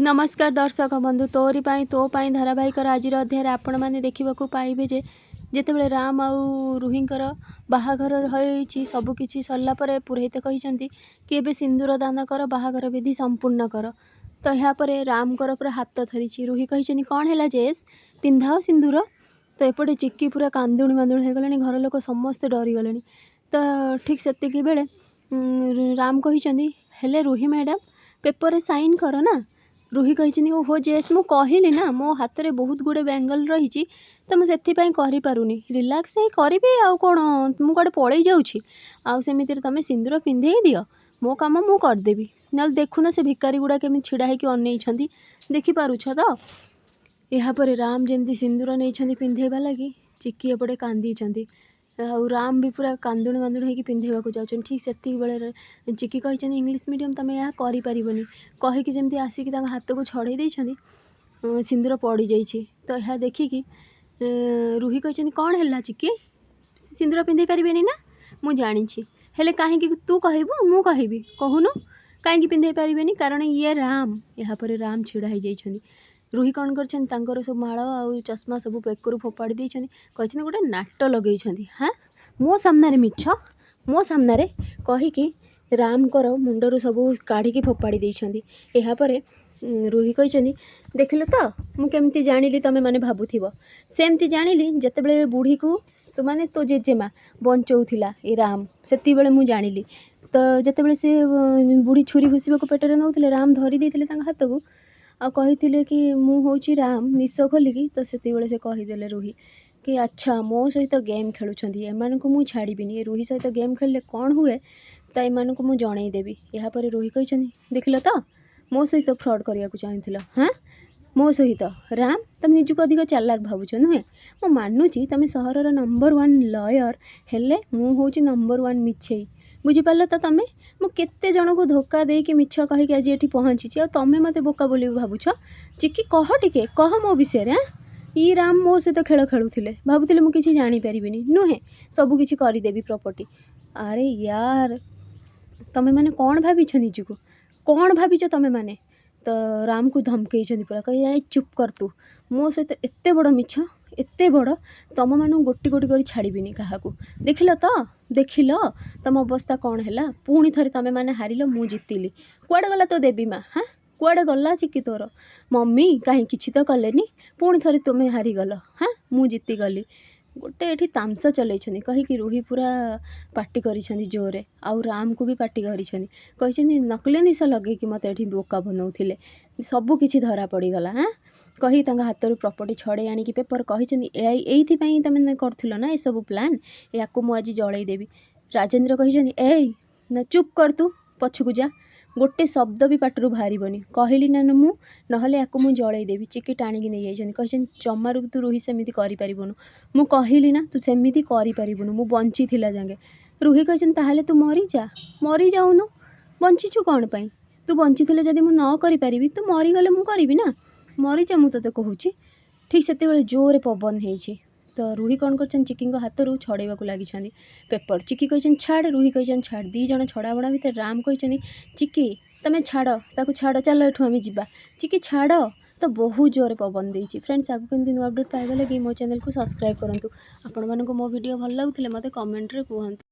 नमस्कार दर्शक बंधु तोरी पाई तो पाई धारावाहिक आज अध्याय आपण मैंने देखा पाइबे जे जितेबाला राम आउ रुहींकर बाहाघर होई सबकि सरला पुरोहित कहते कि एबे सिंदूर दान कर बाहाघर विधि संपूर्ण कर। तो यापर राम कर पूरा हाथ थरी रुही कहते कौन है जेस पिंधाओ सिंदूर। तो एपटे चिक्की पूरा कांदुणी मांदुणी हो गलानी घर लोक समस्ते डरीगले। तो ठीक से बेले राम कहते हेले रुही मैडम पेपर साइन कर ना। रुही कहते ओहो जेस मु कहली ना मो हाथ में बहुत गुड़े बेंगल रही तो मुझे करूनी रिलैक्स ही करी आउ कौन मु कड़े पलि जाऊँगी तुम सिंदूर पिंधे दियो मो काम मु करदेवी ना देखुना से भिकारी गुड़ा केमी छिड़ा होकर अनई देखिपुछ। तो यापर राम जमी सिंदूर नहीं पिंधेवा लगी चिक्की एपटे कांदी आउ राम भी पूरा कांदुणी मांदुणी होकर पिंधेवा जाऊँ। ठीक से बेले चिक्की कहते इंग्लीश मीडियम तुम यह करें कहीकि जमी आसिक हाथ को छड़े देती सिंदूर पड़ जाइए। तो यह देखिकी रुही कहते कौन है चिक्की सिंदूर पिंधे पारे ना मुझे जानी हेले कहीं तू कहबू मु कहबी कहूनु कहीं पिंधे पारे कारण ये राम। यापर राम छिड़ा हो जाइए रुही कौन कर सब माड़ आ चश्मा सब बेकर फोपाड़ी देते कहते गोटे नाट लगे हाँ मो सामने मिछ मो सामने कहीकि राम कर मुंडर सब काढ़ी फोपाड़ी देते। यापर रुही कहते देखिल तो मुझे जानी तुम मैंने भावुव सेमती जानी जिते बुढ़ी को तो माने तो जेजेमा बंचौला ये राम से मुझे जानी। तो जिते से बुढ़ी छुरी भूसवा को पेटर नौले राम धरी देते हाथ को आ कही कि मुझे राम निश खोलिकी। तो से कहीदे रुही कि अच्छा मो सहित गेम खेलुंट एम को मुझे छाड़बी रुही सहित गेम खेलिले कौन हुए तो एम को मुझे जनईदेवी। यापर रुही कहते देखिल तो मो सहित फ्रड करने को चाहूल हाँ मो सहित राम तुम निजक अधिक चालाक भावुच नुहे मो मानुची तुम सहर नंबर 1 लयर हेले मुझे नंबर 1 मिछेई बुझीपार तो तुम मुझे जन को धोखा दे कि मिछ कहीकि आज ये पहुँची आ तुम मत बोका बोली भावुच चिक्की कह टिके कह मो विषय हाँ ये राम मो सहित खेल खेलुले भावुले मुझे जानीपारि नुहे सबकि करदेवी प्रॉपर्टी। अरे यार तुम मैंने कौन भाविछ निजक कौन भाविच तुम मैंने। तो राम को धमकई पूरा कह चुप कर तू मो सहित एत बड़ मिछ एत बड़ तुम मान गोटी गोटी कर छाड़बी क्या देखिल तो देखिल तुम अवस्था कौन है पुणी थे तुम मैंने हारिल मु जीतिली कुआड़े गला तो देवी माँ हाँ कुआड़े गला चिक्की तोर मम्मी कहीं किसी तो कलेनी पुणी थे तुम्हें हारीगल हाँ मु जीतीगली गोटे ये तामसा चल कहीकि रुही पूरा पार्टी करी जोरे आउ राम को भी पार्टी करी नकली निश लगे कि मत ये बोका बनाऊे सबकि धरा पड़गला हाँ कही हाथ प्रॉपर्टी छड़े आणिकी पेपर कही तुम कर ना ये सब प्लान या मुझे जलईदेवी। राजेंद्र कही ए ना चुप कर तू पछकू जा गोटे शब्द भी पाटरू बाहर कहली ना मु नहले या मुझे जलईदेवी। चिक्की टाणिकी नहीं जाइए कही जमारू तू रुही सेमती करूँ मु कहली ना तू सेमती करूँ मु बंची जागे। रुही कही ताहले तू मरी जाऊनु बंचीचु कौन पाई तू बंची जदि मु न करी तू मरीगले मु करी ना मरी जा मुझे कहूँ। ठीक से जोरे पवन हो तो रुही कौन कर चिक्की हाथ रू छड़ेवा लगी पेपर। चिक्की कही छाड़ रुही कही छाड़ दी जन छड़ा बड़ा भितर राम कही चिक्की तुम छाड़ छाड़ चल एठू आम जा चिक्की छाड़। तो बहुत जोरे पवन देती। फ्रेंड्स आगे कमी नुआ अपडेट पाइबा लगी मो चैनल को सब्सक्राइब करूँ। आपण मानक मो वीडियो भल लगुले मत कमेंट रे कहतु।